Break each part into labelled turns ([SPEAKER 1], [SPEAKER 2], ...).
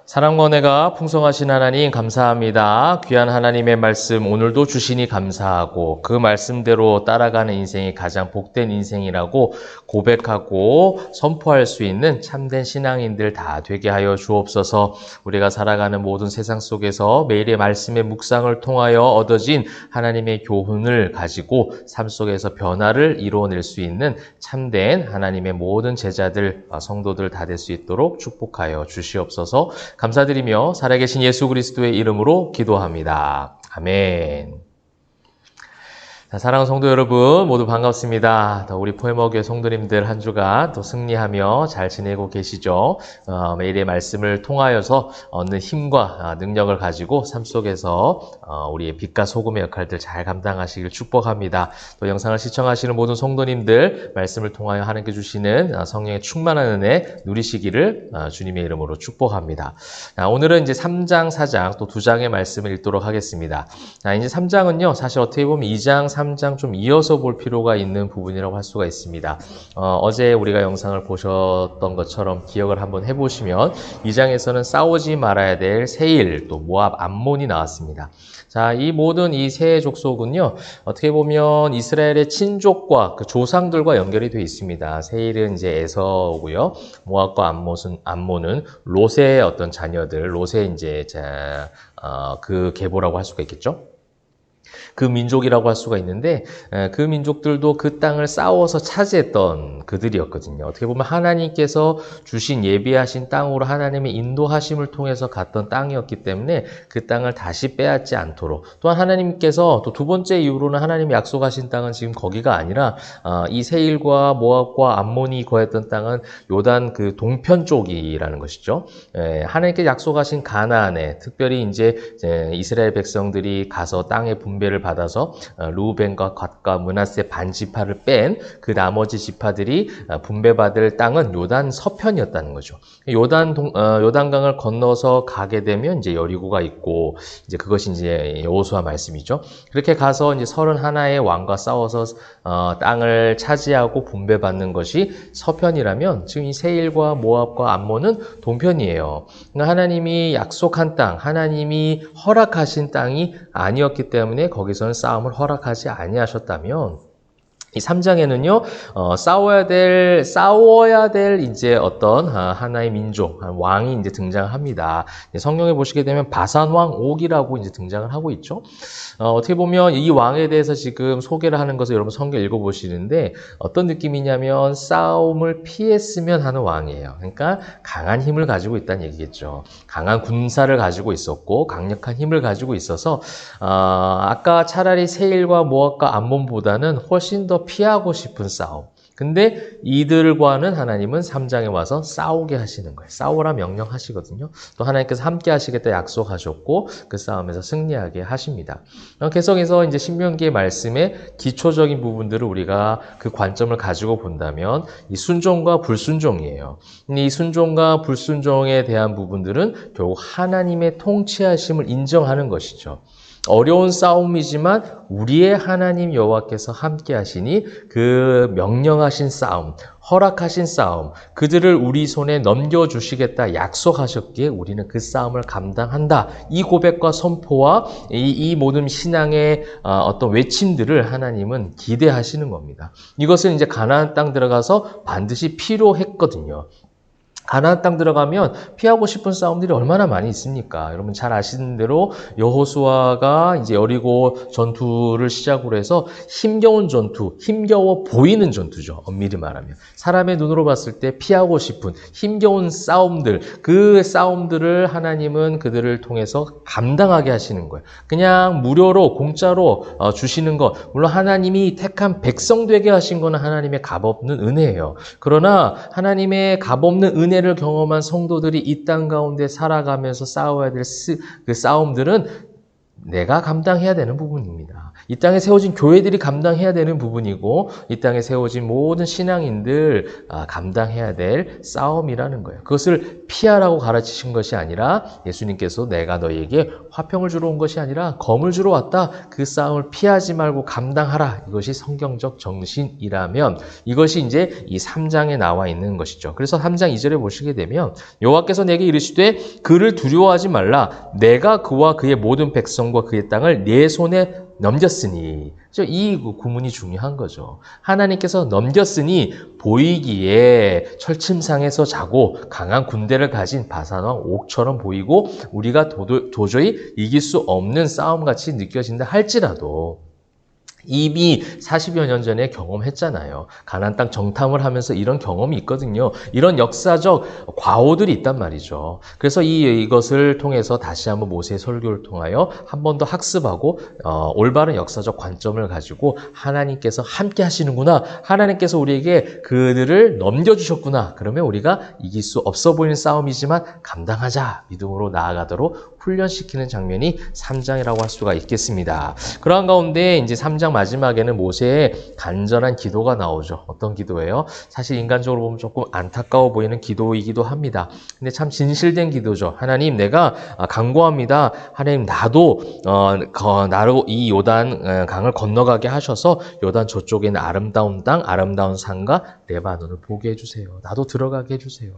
[SPEAKER 1] 사랑과 은혜가 풍성하신 하나님 감사합니다. 귀한 하나님의 말씀 오늘도 주시니 감사하고 그 말씀대로 따라가는 인생이 가장 복된 인생이라고 고백하고 선포할 수 있는 참된 신앙인들 다 되게 하여 주옵소서. 우리가 살아가는 모든 세상 속에서 매일의 말씀의 묵상을 통하여 얻어진 하나님의 교훈을 가지고 삶 속에서 변화를 이루어낼 수 있는 참된 하나님의 모든 제자들, 성도들 다 될 수 있도록 축복하여 주시옵소서. 감사드리며 살아계신 예수 그리스도의 이름으로 기도합니다. 아멘. 자, 사랑하는 성도 여러분 모두 반갑습니다. 우리 포에머교회 성도님들 한 주간 또 승리하며 잘 지내고 계시죠? 매일의 말씀을 통하여서 얻는 힘과 능력을 가지고 삶 속에서 우리의 빛과 소금의 역할들 잘 감당하시길 축복합니다. 또 영상을 시청하시는 모든 성도님들 말씀을 통하여 하나님께 주시는 성령의 충만한 은혜 누리시기를 주님의 이름으로 축복합니다. 오늘은 이제 3장, 4장 또 2장의 말씀을 읽도록 하겠습니다. 이제 3장은요, 사실 어떻게 보면 2장, 3장 좀 이어서 볼 필요가 있는 부분이라고 할 수가 있습니다. 어제 우리가 영상을 보셨던 것처럼 기억을 한번 해보시면 2장에서는 싸우지 말아야 될 세일, 또 모압, 암몬이 나왔습니다. 자, 이 모든 이 세 족속은요, 어떻게 보면 이스라엘의 친족과 그 조상들과 연결이 되어 있습니다. 세일은 이제 에서고요, 모압과 암몬은 롯의 어떤 자녀들, 롯의 이제 그 계보라고 할 수가 있겠죠. 그 민족이라고 할 수가 있는데 그 민족들도 그 땅을 싸워서 차지했던 그들이었거든요. 어떻게 보면 하나님께서 주신 예비하신 땅으로 하나님의 인도하심을 통해서 갔던 땅이었기 때문에 그 땅을 다시 빼앗지 않도록, 또한 하나님께서 또 두 번째 이유로는 하나님이 약속하신 땅은 지금 거기가 아니라 이 세일과 모압과 암몬이 거했던 땅은 요단 그 동편 쪽이라는 것이죠. 하나님께 약속하신 가나안에 특별히 이제 이스라엘 백성들이 가서 땅의 분배를 받아서 루벤과 갓과 므낫세 반지파를 뺀 그 나머지 지파들이 분배받을 땅은 요단 서편이었다는 거죠. 요단강을 건너서 가게 되면 이제 여리고가 있고, 이제 그것이 이제 여호수아 말씀이죠. 그렇게 가서 이제 31의 왕과 싸워서 땅을 차지하고 분배받는 것이 서편이라면, 지금 이 세일과 모압과 암몬은 동편이에요. 그러니까 하나님이 약속한 땅, 하나님이 허락하신 땅이 아니었기 때문에 거기서는 싸움을 허락하지 아니하셨다면, 이 3장에는요, 싸워야 될 이제 어떤 하나의 민족, 왕이 이제 등장을 합니다. 성경에 보시게 되면 바산왕 옥이라고 이제 등장을 하고 있죠. 어떻게 보면 이 왕에 대해서 지금 소개를 하는 것을 여러분 성경 읽어보시는데 어떤 느낌이냐면 싸움을 피했으면 하는 왕이에요. 그러니까 강한 힘을 가지고 있다는 얘기겠죠. 강한 군사를 가지고 있었고 강력한 힘을 가지고 있어서 아까 차라리 세일과 모압과 암몬보다는 훨씬 더 피하고 싶은 싸움. 근데 이들과는 하나님은 3장에 와서 싸우게 하시는 거예요. 싸우라 명령하시거든요. 또 하나님께서 함께 하시겠다 약속하셨고 그 싸움에서 승리하게 하십니다. 계속해서 이제 신명기의 말씀의 기초적인 부분들을 우리가 그 관점을 가지고 본다면 이 순종과 불순종이에요. 이 순종과 불순종에 대한 부분들은 결국 하나님의 통치하심을 인정하는 것이죠. 어려운 싸움이지만 우리의 하나님 여호와께서 함께 하시니 그 명령하신 싸움, 허락하신 싸움, 그들을 우리 손에 넘겨주시겠다 약속하셨기에 우리는 그 싸움을 감당한다. 이 고백과 선포와 이 모든 신앙의 어떤 외침들을 하나님은 기대하시는 겁니다. 이것은 이제 가나안 땅 들어가서 반드시 필요했거든요. 가나안 땅 들어가면 피하고 싶은 싸움들이 얼마나 많이 있습니까? 여러분 잘 아시는 대로 여호수아가 이제 여리고 전투를 시작으로 해서 힘겨운 전투, 힘겨워 보이는 전투죠. 엄밀히 말하면. 사람의 눈으로 봤을 때 피하고 싶은 힘겨운 싸움들, 그 싸움들을 하나님은 그들을 통해서 감당하게 하시는 거예요. 그냥 무료로 공짜로 주시는 것, 물론 하나님이 택한 백성 되게 하신 거는 하나님의 값없는 은혜예요. 그러나 하나님의 값없는 은혜를 경험한 성도들이 이 땅 가운데 살아가면서 싸워야 될 그 싸움들은 내가 감당해야 되는 부분입니다. 이 땅에 세워진 교회들이 감당해야 되는 부분이고 이 땅에 세워진 모든 신앙인들 감당해야 될 싸움이라는 거예요. 그것을 피하라고 가르치신 것이 아니라 예수님께서 내가 너희에게 화평을 주러 온 것이 아니라 검을 주러 왔다. 그 싸움을 피하지 말고 감당하라. 이것이 성경적 정신이라면 이것이 이제 이 3장에 나와 있는 것이죠. 그래서 3장 2절에 보시게 되면 여호와께서 내게 이르시되 그를 두려워하지 말라. 내가 그와 그의 모든 백성과 그의 땅을 내 손에 넘겼으니 이 구문이 중요한 거죠. 하나님께서 넘겼으니 보이기에 철침상에서 자고 강한 군대를 가진 바산왕 옥처럼 보이고 우리가 도저히 이길 수 없는 싸움같이 느껴진다 할지라도 이미 40여 년 전에 경험했잖아요. 가나안 땅 정탐을 하면서 이런 경험이 있거든요. 이런 역사적 과오들이 있단 말이죠. 그래서 이것을 통해서 다시 한번 모세의 설교를 통하여 한 번 더 학습하고 올바른 역사적 관점을 가지고 하나님께서 함께 하시는구나. 하나님께서 우리에게 그들을 넘겨주셨구나. 그러면 우리가 이길 수 없어 보이는 싸움이지만 감당하자. 믿음으로 나아가도록 훈련시키는 장면이 3장이라고 할 수가 있겠습니다. 그러한 가운데 이제 3장 마지막에는 모세의 간절한 기도가 나오죠. 어떤 기도예요? 사실 인간적으로 보면 조금 안타까워 보이는 기도이기도 합니다. 근데 참 진실된 기도죠. 하나님, 내가 간구합니다. 하나님, 나로 이 요단 강을 건너가게 하셔서 요단 저쪽에는 아름다운 땅, 아름다운 산과 레바논을 보게 해주세요. 나도 들어가게 해주세요.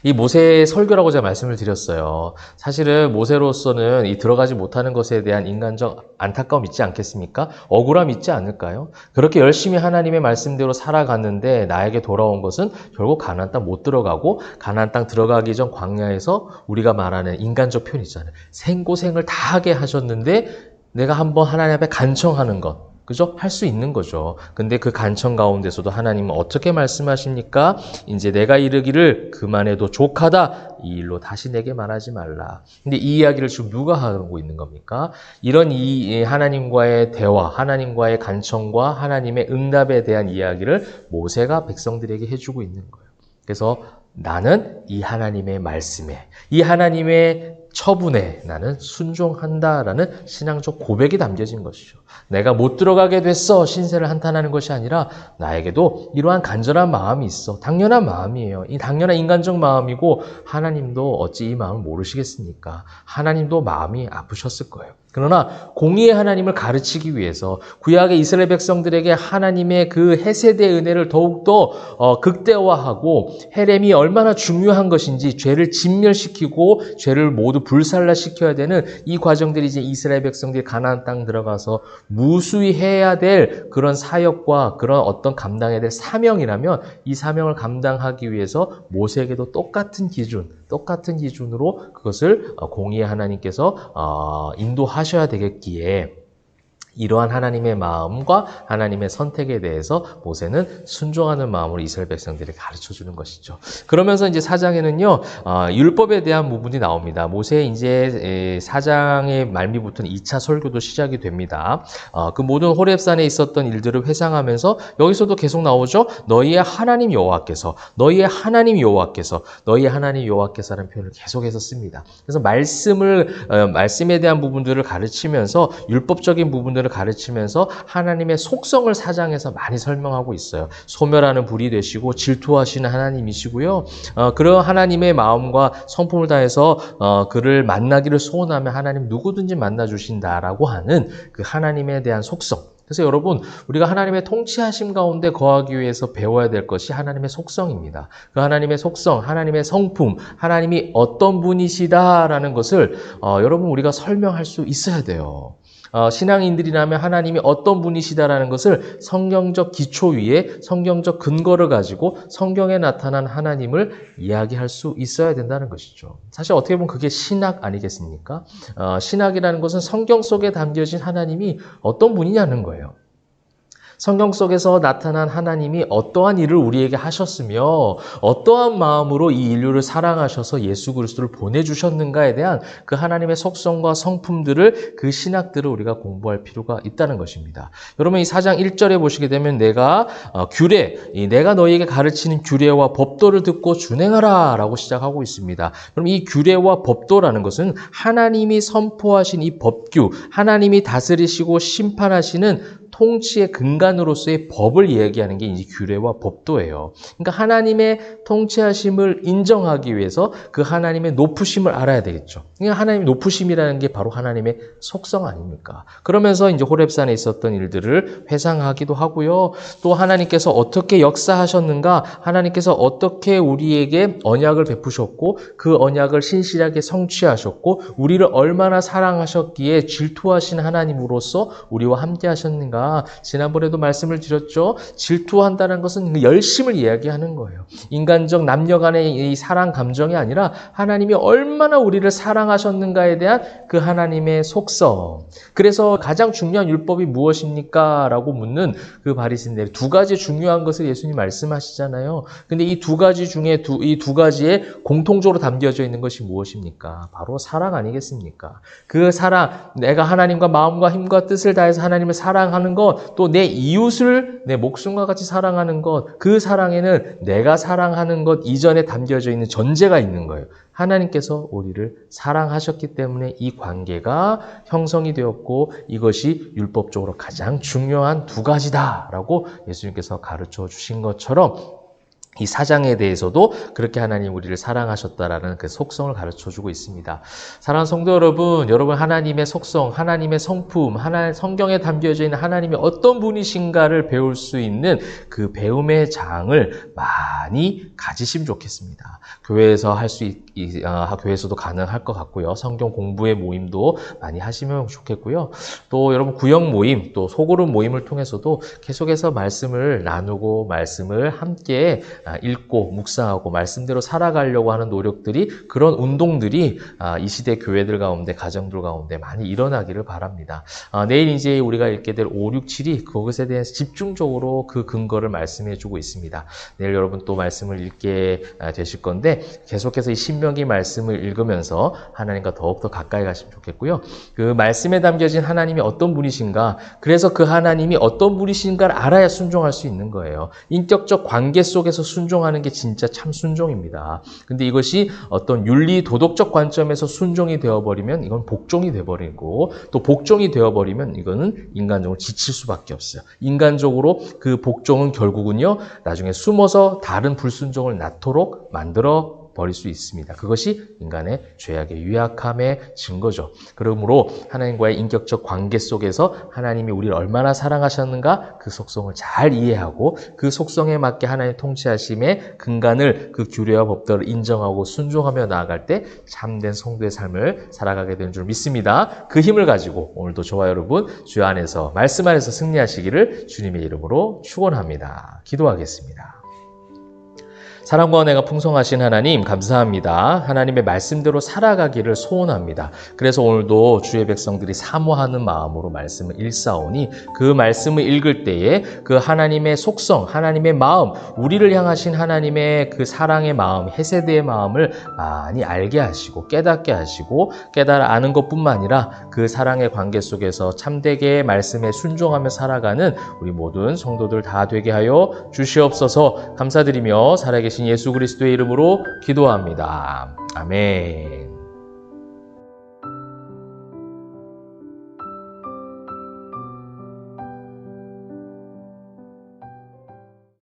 [SPEAKER 1] 이 모세의 설교라고 제가 말씀을 드렸어요. 사실은 모세로서는 이 들어가지 못하는 것에 대한 인간적 안타까움 있지 않겠습니까? 억울함 있지 않을까요? 그렇게 열심히 하나님의 말씀대로 살아갔는데 나에게 돌아온 것은 결국 가나안 땅 못 들어가고 가나안 땅 들어가기 전 광야에서 우리가 말하는 인간적 표현 있잖아요. 생고생을 다 하게 하셨는데 내가 한번 하나님 앞에 간청하는 것. 그죠? 할 수 있는 거죠. 근데 그 간청 가운데서도 하나님은 어떻게 말씀하십니까? 이제 내가 이르기를 그만해도 족하다. 이 일로 다시 내게 말하지 말라. 근데 이 이야기를 지금 누가 하고 있는 겁니까? 이런 이 하나님과의 대화, 하나님과의 간청과 하나님의 응답에 대한 이야기를 모세가 백성들에게 해주고 있는 거예요. 그래서 나는 이 하나님의 말씀에, 이 하나님의 처분에 나는 순종한다라는 신앙적 고백이 담겨진 것이죠. 내가 못 들어가게 됐어 신세를 한탄하는 것이 아니라 나에게도 이러한 간절한 마음이 있어. 당연한 마음이에요. 이 당연한 인간적 마음이고 하나님도 어찌 이 마음을 모르시겠습니까? 하나님도 마음이 아프셨을 거예요. 그러나 공의의 하나님을 가르치기 위해서 구약의 이스라엘 백성들에게 하나님의 그 해세대 은혜를 더욱더 극대화하고 헤렘이 얼마나 중요한 것인지 죄를 진멸시키고 죄를 모두 불살라시켜야 되는 이 과정들이 이제 이스라엘 백성들이 가나안 땅 들어가서 무수히 해야 될 그런 사역과 그런 어떤 감당해야 될 사명이라면 이 사명을 감당하기 위해서 모세에게도 똑같은 기준으로 그것을 공의의 하나님께서 인도하셔야 되겠기에 이러한 하나님의 마음과 하나님의 선택에 대해서 모세는 순종하는 마음으로 이스라엘 백성들에게 가르쳐주는 것이죠. 그러면서 이제 4장에는요, 율법에 대한 부분이 나옵니다. 모세의 이제 4장의 말미부터는 2차 설교도 시작이 됩니다. 그 모든 호렙산에 있었던 일들을 회상하면서 여기서도 계속 나오죠. 너희의 하나님 여호와께서, 너희의 하나님 여호와께서라는 표현을 계속해서 씁니다. 그래서 말씀에 대한 부분들을 가르치면서 율법적인 부분들을 가르치면서 하나님의 속성을 4장에서 많이 설명하고 있어요. 소멸하는 불이 되시고 질투하시는 하나님이시고요. 그런 하나님의 마음과 성품을 다해서 그를 만나기를 소원하면 하나님 누구든지 만나주신다라고 하는 그 하나님에 대한 속성. 그래서 여러분, 우리가 하나님의 통치하심 가운데 거하기 위해서 배워야 될 것이 하나님의 속성입니다. 그 하나님의 속성, 하나님의 성품, 하나님이 어떤 분이시다라는 것을 여러분 우리가 설명할 수 있어야 돼요. 신앙인들이라면 하나님이 어떤 분이시다라는 것을 성경적 기초 위에 성경적 근거를 가지고 성경에 나타난 하나님을 이야기할 수 있어야 된다는 것이죠. 사실 어떻게 보면 그게 신학 아니겠습니까? 신학이라는 것은 성경 속에 담겨진 하나님이 어떤 분이냐는 거예요. 성경 속에서 나타난 하나님이 어떠한 일을 우리에게 하셨으며 어떠한 마음으로 이 인류를 사랑하셔서 예수 그리스도를 보내주셨는가에 대한 그 하나님의 속성과 성품들을, 그 신학들을 우리가 공부할 필요가 있다는 것입니다. 여러분, 이 4장 1절에 보시게 되면 내가 너희에게 가르치는 규례와 법도를 듣고 준행하라 라고 시작하고 있습니다. 그럼 이 규례와 법도라는 것은 하나님이 선포하신 이 법규, 하나님이 다스리시고 심판하시는 통치의 근간으로서의 법을 이야기하는 게 이제 규례와 법도예요. 그러니까 하나님의 통치하심을 인정하기 위해서 그 하나님의 높으심을 알아야 되겠죠. 그러니까 하나님의 높으심이라는 게 바로 하나님의 속성 아닙니까? 그러면서 이제 호렙산에 있었던 일들을 회상하기도 하고요. 또 하나님께서 어떻게 역사하셨는가, 하나님께서 어떻게 우리에게 언약을 베푸셨고 그 언약을 신실하게 성취하셨고 우리를 얼마나 사랑하셨기에 질투하신 하나님으로서 우리와 함께 하셨는가. 지난번에도 말씀을 드렸죠. 질투한다는 것은 그 열심을 이야기하는 거예요. 인간적 남녀 간의 이 사랑 감정이 아니라 하나님이 얼마나 우리를 사랑하셨는가에 대한 그 하나님의 속성. 그래서 가장 중요한 율법이 무엇입니까? 라고 묻는 그 바리새인들, 두 가지 중요한 것을 예수님 말씀하시잖아요. 근데 이 두 가지 중에 이 두 가지에 공통적으로 담겨져 있는 것이 무엇입니까? 바로 사랑 아니겠습니까? 그 사랑, 내가 하나님과 마음과 힘과 뜻을 다해서 하나님을 사랑하는 것, 또 내 이웃을 내 목숨과 같이 사랑하는 것, 그 사랑에는 내가 사랑하는 것 이전에 담겨져 있는 전제가 있는 거예요. 하나님께서 우리를 사랑하셨기 때문에 이 관계가 형성이 되었고 이것이 율법적으로 가장 중요한 두 가지다라고 예수님께서 가르쳐 주신 것처럼 이 4장에 대해서도 그렇게 하나님 우리를 사랑하셨다라는 그 속성을 가르쳐주고 있습니다. 사랑하는 성도 여러분, 하나님의 속성, 하나님의 성품, 성경에 담겨져 있는 하나님이 어떤 분이신가를 배울 수 있는 그 배움의 장을 많이 가지시면 좋겠습니다. 교회에서 교회에서도 가능할 것 같고요. 성경 공부의 모임도 많이 하시면 좋겠고요. 또 여러분 구역 모임, 또 소그룹 모임을 통해서도 계속해서 말씀을 나누고 말씀을 함께 읽고 묵상하고 말씀대로 살아가려고 하는 노력들이, 그런 운동들이 이 시대 교회들 가운데, 가정들 가운데 많이 일어나기를 바랍니다. 내일 이제 우리가 읽게 될 5, 6, 7이 그것에 대해서 집중적으로 그 근거를 말씀해 주고 있습니다. 내일 여러분 또 말씀을 읽게 되실 건데 계속해서 이 신명기 말씀을 읽으면서 하나님과 더욱더 가까이 가시면 좋겠고요. 그 말씀에 담겨진 하나님이 어떤 분이신가, 그래서 그 하나님이 어떤 분이신가를 알아야 순종할 수 있는 거예요. 인격적 관계 속에서 순종하는 게 진짜 참 순종입니다. 근데 이것이 어떤 윤리 도덕적 관점에서 순종이 되어버리면 이건 복종이 되어버리고, 또 복종이 되어버리면 이거는 인간적으로 지칠 수밖에 없어요. 인간적으로 그 복종은 결국은요, 나중에 숨어서 다른 불순종을 낳도록 만들어 버릴 수 있습니다. 그것이 인간의 죄악의 유약함의 증거죠. 그러므로 하나님과의 인격적 관계 속에서 하나님이 우리를 얼마나 사랑하셨는가, 그 속성을 잘 이해하고 그 속성에 맞게 하나님의 통치하심의 근간을, 그 규례와 법도를 인정하고 순종하며 나아갈 때 참된 성도의 삶을 살아가게 되는 줄 믿습니다. 그 힘을 가지고 오늘도 저와 여러분 주 안에서, 말씀 안에서 승리하시기를 주님의 이름으로 축원합니다. 기도하겠습니다. 사랑과 은혜가 풍성하신 하나님 감사합니다. 하나님의 말씀대로 살아가기를 소원합니다. 그래서 오늘도 주의 백성들이 사모하는 마음으로 말씀을 읽사오니 그 말씀을 읽을 때에 그 하나님의 속성, 하나님의 마음, 우리를 향하신 하나님의 그 사랑의 마음, 헤세드의 마음을 많이 알게 하시고 깨닫게 하시고, 깨달아 아는 것뿐만 아니라 그 사랑의 관계 속에서 참되게 말씀에 순종하며 살아가는 우리 모든 성도들 다 되게 하여 주시옵소서. 감사드리며 살아계신 예수 그리스도의 이름으로 기도합니다. 아멘.